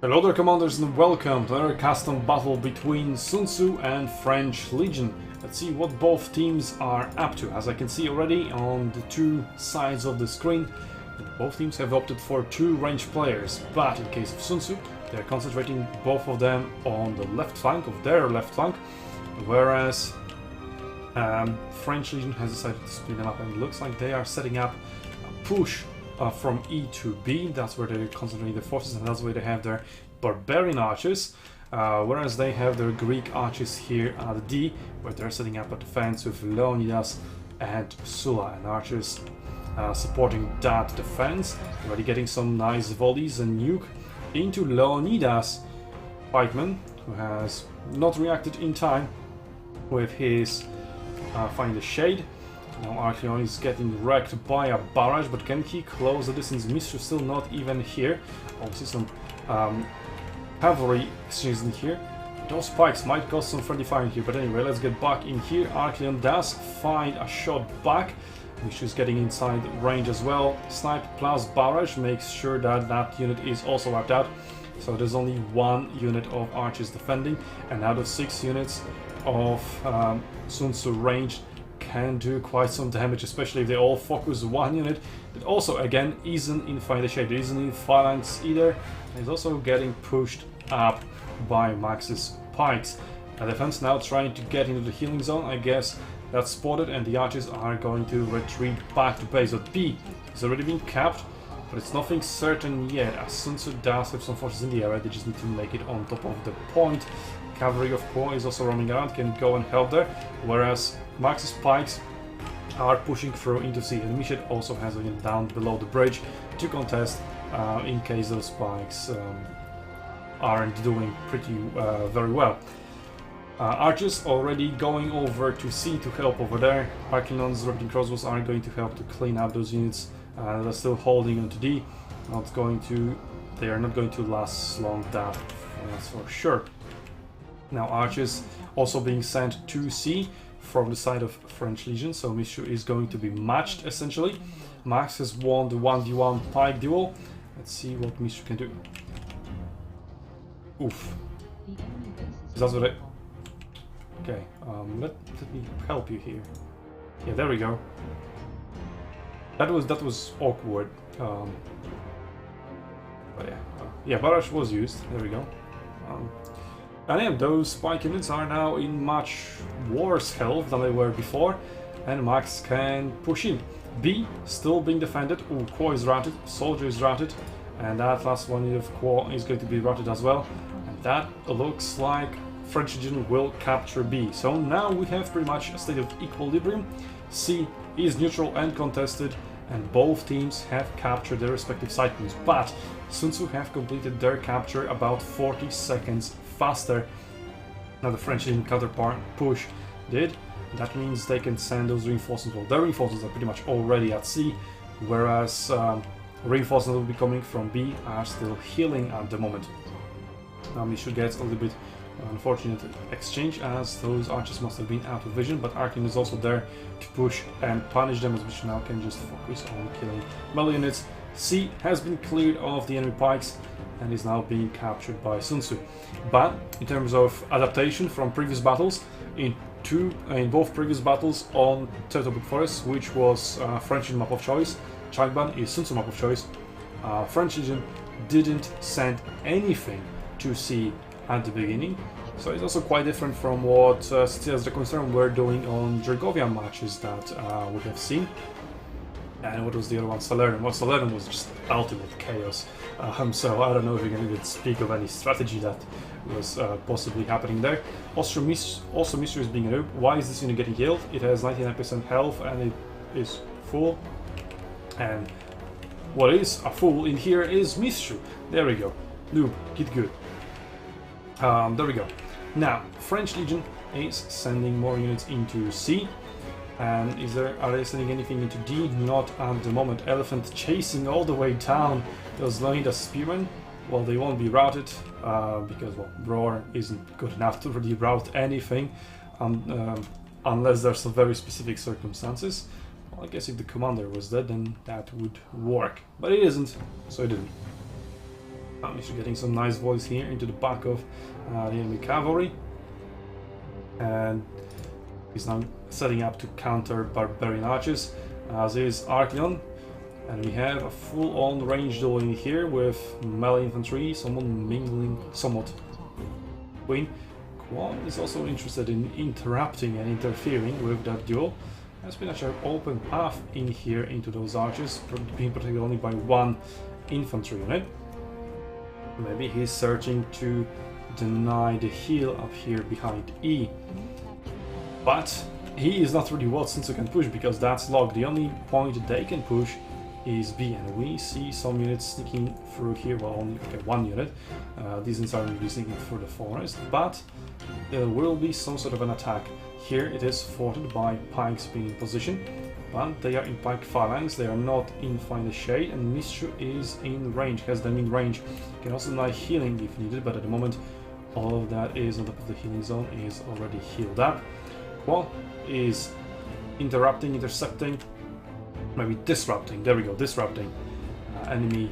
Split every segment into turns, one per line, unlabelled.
Hello there, commanders, and welcome to another custom battle between SUNTZU and French Legion. Let's see what both teams are up to. As I can see already on the two sides of the screen, both teams have opted for two ranged players, but in case of SUNTZU, they're concentrating both of them on the left flank, of their left flank, whereas French Legion has decided to split them up, and it looks like they are setting up a push from E to B. That's where they're concentrating their forces, and that's where they have their barbarian archers, whereas they have their Greek archers here at D, where they're setting up a defense with Leonidas and Sulla, and archers supporting that defense, already getting some nice volleys and nuke into Leonidas pikeman, who has not reacted in time with his Find the Shade. Now Archeon is getting wrecked by a barrage, but can he close the distance? Mistru still not even here. Obviously some cavalry exchanges in here. Those spikes might cause some friendly fire here, but anyway, let's get back in here. Archeon does find a shot back. Mistru is getting inside range as well. Snipe plus barrage makes sure that that unit is also wiped out. So there's only one unit of archers defending, and out of 6 units of SUNTZU range can do quite some damage, especially if they all focus one unit. But also, again, isn't in Find the Shade, isn't in Phalanx either, and is also getting pushed up by Max's pikes. The defense now trying to get into the healing zone. I guess that's spotted, and the archers are going to retreat back to base. But B has already been capped, but it's nothing certain yet, as SUNTZU does have some forces in the area. They just need to make it on top of the point. Cavalry, of course, is also roaming around, can go and help there, whereas Max's pikes are pushing through into C, and Mishet also has a unit down below the bridge to contest in case those spikes aren't doing pretty very well. Archers already going over to C to help over there. Arcanons, Riveting Crossbows are going to help to clean up those units that are still holding onto D. They are not going to last long, that's for sure. Now archers also being sent to C from the side of French Legion, so Mistru is going to be matched essentially. Max has won the 1v1 Pike duel. Let's see what Mistru can do. Oof. That's what Okay, let me help you here. Yeah, there we go. That was awkward. But yeah, barrage was used. There we go. And yeah, those spike units are now in much worse health than they were before, and Max can push in. B still being defended. Ooh, Quo is routed, Soldier is routed, and that last one of Quo is going to be routed as well. And that looks like French Legion will capture B. So now we have pretty much a state of equilibrium. C is neutral and contested, and both teams have captured their respective side points. But SUNTZU have completed their capture about 40 seconds faster than the French Legion counterpart push did. That means they can send those reinforcements. Well, their reinforcements are pretty much already at C, whereas reinforcements that will be coming from B are still healing at the moment. Now we should get a little bit unfortunate exchange, as those archers must have been out of vision, but Arkin is also there to push and punish them, as which now can just focus on killing melee units. C has been cleared of the enemy pikes and is now being captured by SUNTZU. But in terms of adaptation from previous battles, in both previous battles on Teutonic Forest, which was French Legion map of choice, Changban is SUNTZU map of choice, French Legion didn't send anything to C at the beginning, so it's also quite different from what Stiles the Concern were doing on Dragovian matches that we have seen. And what was the other one? Salernum. Well, Salernum was just ultimate chaos. So I don't know if you can even speak of any strategy that was possibly happening there. Also, Mistru is being a noob. Why is this unit getting healed? It has 99% health and it is full. And what is a fool in here is Mistru. There we go. Noob, get good. There we go. Now, French Legion is sending more units into C. And are they sending anything into D? Not at the moment. Elephant chasing all the way down those Leonidas spearmen. Well, they won't be routed because, well, Roar isn't good enough to really route anything unless there's some very specific circumstances. Well, I guess if the commander was dead, then that would work. But it isn't, so it didn't. I'm actually getting some nice volleys here into the back of the enemy cavalry. And he's now setting up to counter barbarian archers, as is Archeon. And we have a full-on range duel in here with melee infantry, someone mingling somewhat between. Quan is also interested in interrupting and interfering with that duel. There's been actually an open path in here into those archers, being protected only by one infantry unit. Maybe he's searching to deny the heal up here behind E. But he is not really what SUNTZU can push, because that's locked. The only point they can push is B, and we see some units sneaking through here. Well, only one unit. These units are really sneaking through the forest, but there will be some sort of an attack. Here it is forted by Pikes being in position, but they are in Pike phalanx, they are not in Find the Shade, and SUNTZU is in range, has them in range. Can also deny healing if needed, but at the moment all of that is on top of the healing zone is already healed up. Quan is interrupting, intercepting, maybe disrupting, there we go, disrupting enemy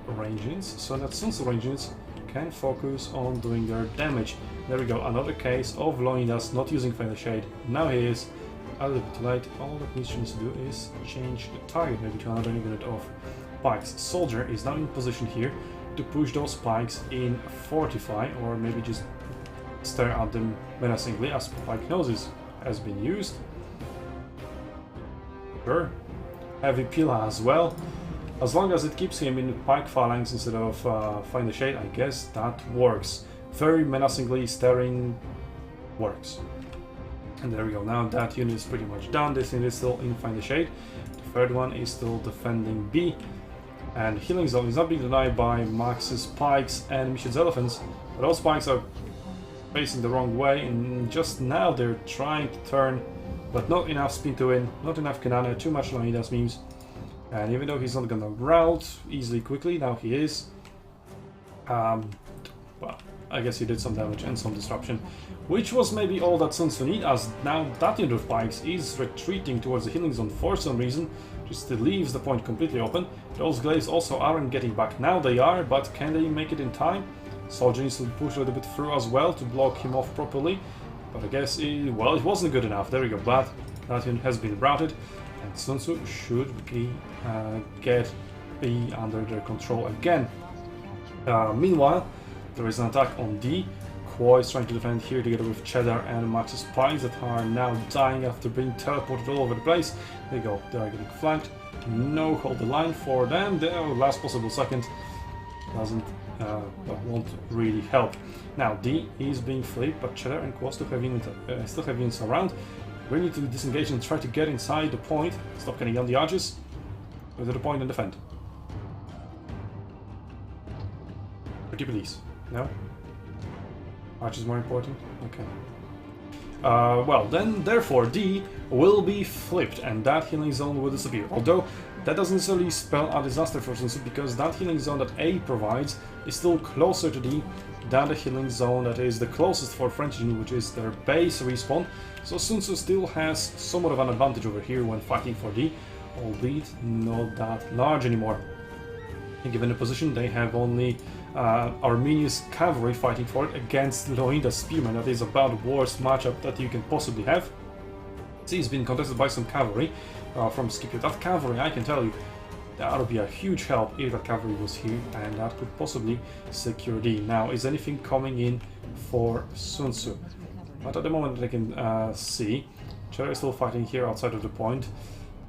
range units, so that SUNTZU range units can focus on doing their damage. There we go, another case of Loindas not using Find the Shade. Now he is a little bit too late. All that needs to do is change the target maybe to another unit of Pikes. Soldier is now in position here to push those Pikes in Fortify, or maybe just stare at them menacingly, as Pike Noses has been used. Sure. Heavy Pila as well. As long as it keeps him in Pike phalanx instead of Find the Shade, I guess that works. Very menacingly staring works. And there we go, now that unit is pretty much done. This unit is still in Find the Shade. The third one is still defending B. And healing zone is not being denied by Max's Pikes and Mishid's Elephants. But those Pikes are facing the wrong way, and just now they're trying to turn, but not enough spin to win, not enough Kanana, too much Loindas memes. And even though he's not gonna rout easily quickly, now he is. Well, I guess he did some damage and some disruption, which was maybe all that SUNTZU need, as now that unit of Pikes is retreating towards the healing zone for some reason, just leaves the point completely open. Those glaives also aren't getting back. Now they are, but can they make it in time? Soldier needs to push a little bit through as well to block him off properly, but I guess, it wasn't good enough. There we go, but that unit has been routed, and SUNTZU should get B under their control again. Meanwhile, there is an attack on D. Kwo is trying to defend here together with Cheddar and Max's Prize that are now dying after being teleported all over the place. There you go, they are getting flanked. No hold the line for them. The last possible second won't really help. Now D is being flipped, but Cheddar and Kwo still have units around. We need to disengage and try to get inside the point. Stop getting on the arches. Go to the point and defend. Pretty please. No? Arch is more important? Okay. Well, then, therefore, D will be flipped, and that healing zone will disappear. Although, that doesn't necessarily spell a disaster for SUNTZU, because that healing zone that A provides is still closer to D than the healing zone that is the closest for French unit, which is their base respawn. So SUNTZU still has somewhat of an advantage over here when fighting for D, albeit not that large anymore. Given the position, they have only Armenia's cavalry fighting for it against Loinda's spearmen. That is about the worst matchup that you can possibly have. See, it's been contested by some cavalry from Scipio. That cavalry, I can tell you, that would be a huge help if that cavalry was here, and that could possibly secure D. Now, is anything coming in for SUNTZU? But at the moment I can see, Cheddar is still fighting here outside of the point.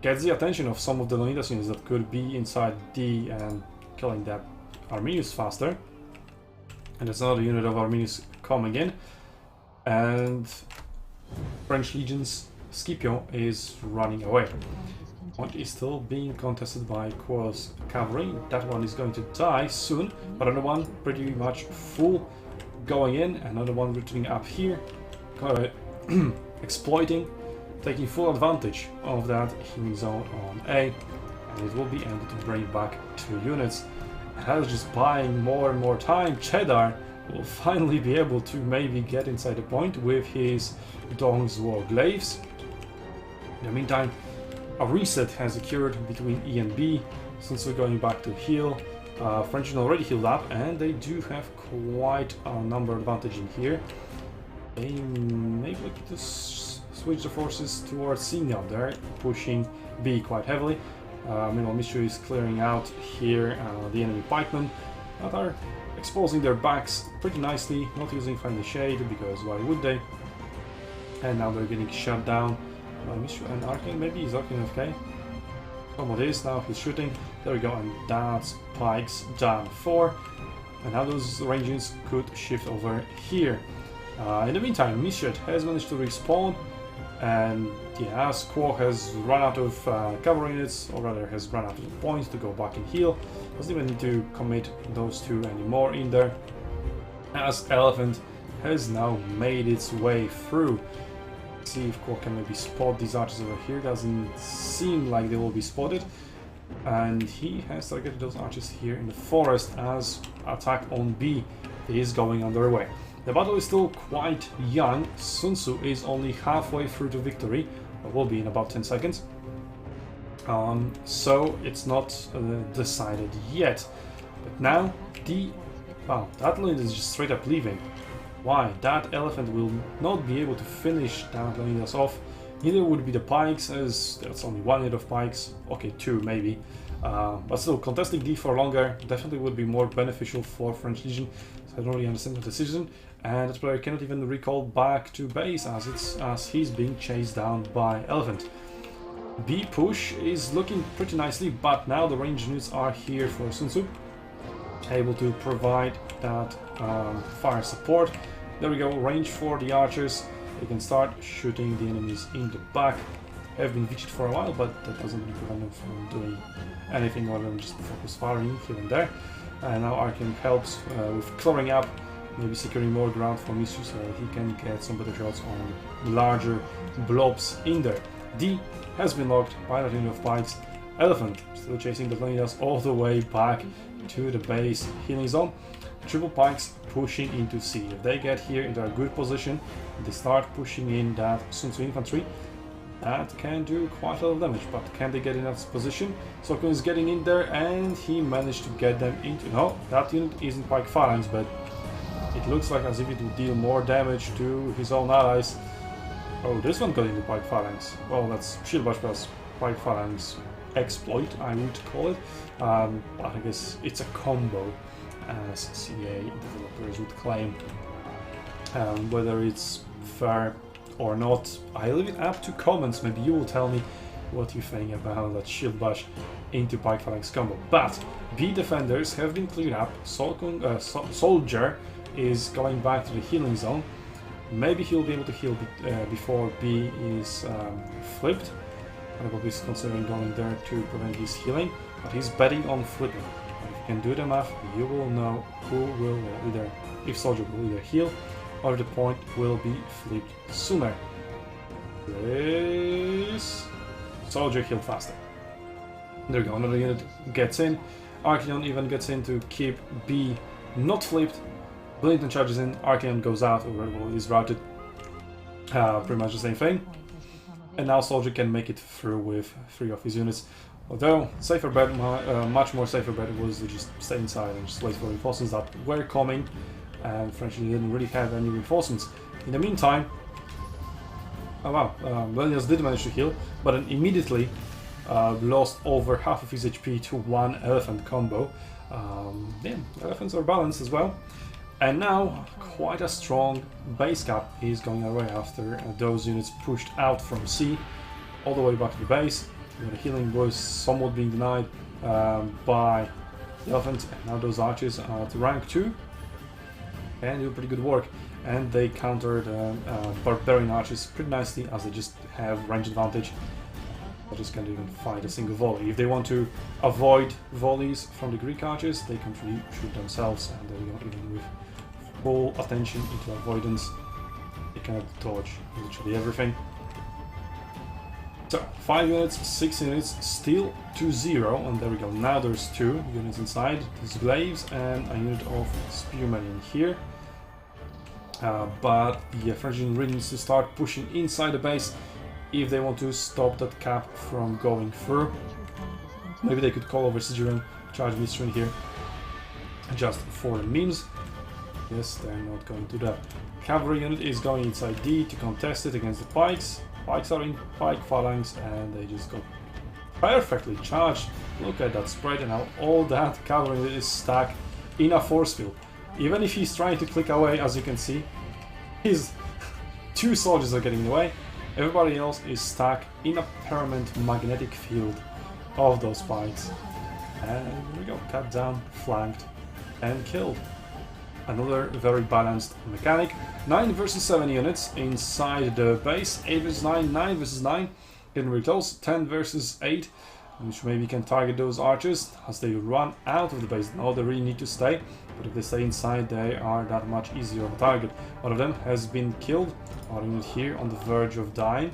Gets the attention of some of the Loinda's units that could be inside D and killing that Arminius faster. And there's another unit of Arminius coming in. And French Legion's Scipio is running away. Point is still being contested by Kwo's cavalry. That one is going to die soon, but another one pretty much full going in, another one retreating up here, exploiting, taking full advantage of that healing zone on A, and it will be able to bring back 2 units. And that is just buying more and more time. Cheddar will finally be able to maybe get inside the point with his Dong's War Glaives. In the meantime, a reset has occurred between E and B, since we're going back to heal. French is already healed up, and they do have quite a number advantage in here. They maybe look to switch the forces towards C now. They're pushing B quite heavily. Meanwhile, Mishu is clearing out here the enemy pikemen that are exposing their backs pretty nicely, not using Find the Shade because why would they? And now they're getting shut down by Mishu and Arcane. Maybe he's Arcane okay. Combo is now he's shooting. There we go, and that's Pike's down 4. And now those range units could shift over here. In the meantime, Mishu has managed to respawn, and yeah, Squaw has run out of cover units, or rather has run out of points to go back and heal. Doesn't even need to commit those two anymore in there, as Elephant has now made its way through. Let's see if Squaw can maybe spot these archers over here. Doesn't seem like they will be spotted. And he has targeted those archers here in the forest as attack on B is going underway. The battle is still quite young. SUNTZU is only halfway through to victory, or will be in about 10 seconds. So it's not decided yet. But now wow, that lane is just straight up leaving. Why? That elephant will not be able to finish that Leonidas off. Neither would be the pikes, as that's only one hit of pikes. Okay, 2 maybe. But still, contesting D for longer definitely would be more beneficial for French Legion. So I don't really understand the decision. And that player cannot even recall back to base as he's being chased down by Elephant. B push is looking pretty nicely, but now the range units are here for SUNTZU, able to provide that fire support. There we go, range for the archers. They can start shooting the enemies in the back. Have been vigiled for a while, but that doesn't really prevent them from doing anything other than just focus firing here and there. And now Arcane helps with clearing up, maybe securing more ground for Mishu so he can get some better shots on larger blobs in there. D has been locked by a unit of pikes. Elephant still chasing the Leonidas all the way back to the base healing zone. Triple pikes pushing into C. If they get here into a good position, they start pushing in that SUNTZU infantry. That can do quite a lot of damage, but can they get in that position? Sokun is getting in there, and he managed to get them into... No, that unit isn't Pike Phalanx, but it looks like as if it would deal more damage to his own allies. Oh, this one got into Pike Phalanx. Well, that's Shield Bash plus Pike Phalanx exploit, I would call it. But I guess it's a combo, as CA developers would claim. Whether it's fair or not, I leave it up to comments. Maybe you will tell me what you think about that Shield Bash into Pike Phalanx combo. But B defenders have been cleared up. Soldier is going back to the healing zone. Maybe he'll be able to heal before B is flipped. Probably is considering going there to prevent his healing, but he's betting on flipping. If you can do the math, you will know who will either, if Soldier will either heal, or the point will be flipped sooner. This Soldier healed faster. There we go, another unit gets in. Archeon even gets in to keep B not flipped. Blinton charges in, Archeon goes out, or is routed. Pretty much the same thing. And now Soldier can make it through with 3 of his units. Although, safer bet, much more safer bet was to just stay inside and just wait for reinforcements that were coming. And French didn't really have any reinforcements. In the meantime, oh wow, Leonidas did manage to heal, but then immediately lost over half of his HP to one elephant combo. Yeah, elephants are balanced as well. And now, quite a strong base cap is going away after those units pushed out from C all the way back to the base, where the healing was somewhat being denied by the elephant. And now those archers are at rank 2 and do pretty good work. And they countered barbarian archers pretty nicely, as they just have range advantage. They just can't even fight a single volley. If they want to avoid volleys from the Greek archers, they can shoot themselves, and they don't even with full attention into avoidance. They cannot dodge literally everything. So 5 units, 6 units, still 2-0, and there we go. Now there's 2 units inside. There's glaives and a unit of spearmen in here. But the French really needs to start pushing inside the base if they want to stop that cap from going through. Maybe they could call over Sigeron, charge Mystery here, just for the memes. Yes, they're not going to that. Cavalry unit is going inside D to contest it against the Pikes. Pikes are in Pike phalanx and they just got perfectly charged. Look at that spread, and now all that cavalry unit is stacked in a force field. Even if he's trying to click away, as you can see, his 2 soldiers are getting away. Everybody else is stacked in a permanent magnetic field of those Pikes. And here we go, cut down, flanked, and killed. Another very balanced mechanic. 9 versus 7 units inside the base. 8 versus 9, 9 versus 9. Getting really close. 10 versus 8. Which maybe can target those archers as they run out of the base. No, they really need to stay. But if they stay inside, they are that much easier of a target. One of them has been killed. Our unit here on the verge of dying.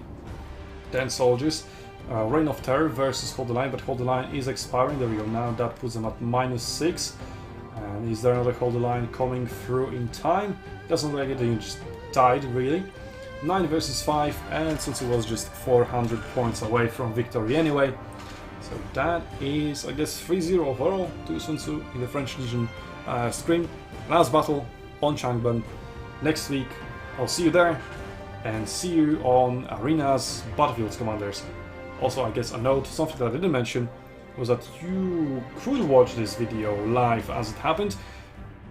10 soldiers. Reign of Terror versus Hold the Line, but Hold the Line is expiring. There we go. Now that puts them at -6. And is there another Hold the Line coming through in time? Doesn't look like it, they just died really. 9 versus 5, and SUNTZU was just 400 points away from victory anyway. So that is, I guess, 3-0 overall to SUNTZU in the French Legion screen. Last battle on Changban. Next week, I'll see you there, and see you on Arenas Battlefields Commanders. Also, I guess a note, something that I didn't mention, was that you could watch this video live as it happened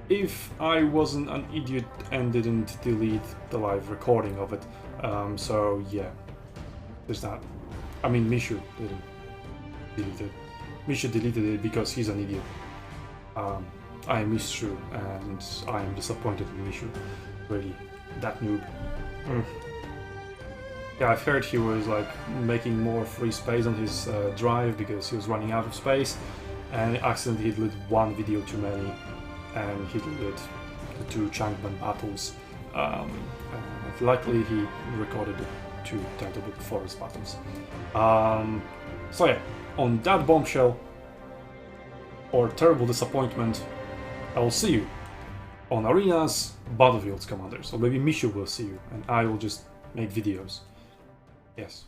if I wasn't an idiot and didn't delete the live recording of it. So yeah, there's that. I mean, Mishu didn't delete it. Mishu deleted it because he's an idiot. I am Mishu and I am disappointed in Mishu. Really, that noob. Yeah, I've heard he was like making more free space on his drive because he was running out of space, and accidentally he deleted 1 video too many, and he deleted the 2 Changban battles. Luckily he recorded the 2 Tentable Forest battles. So yeah, on that bombshell or terrible disappointment, I will see you on Arenas Battlefields Commanders, or maybe Mishu will see you and I will just make videos. Yes.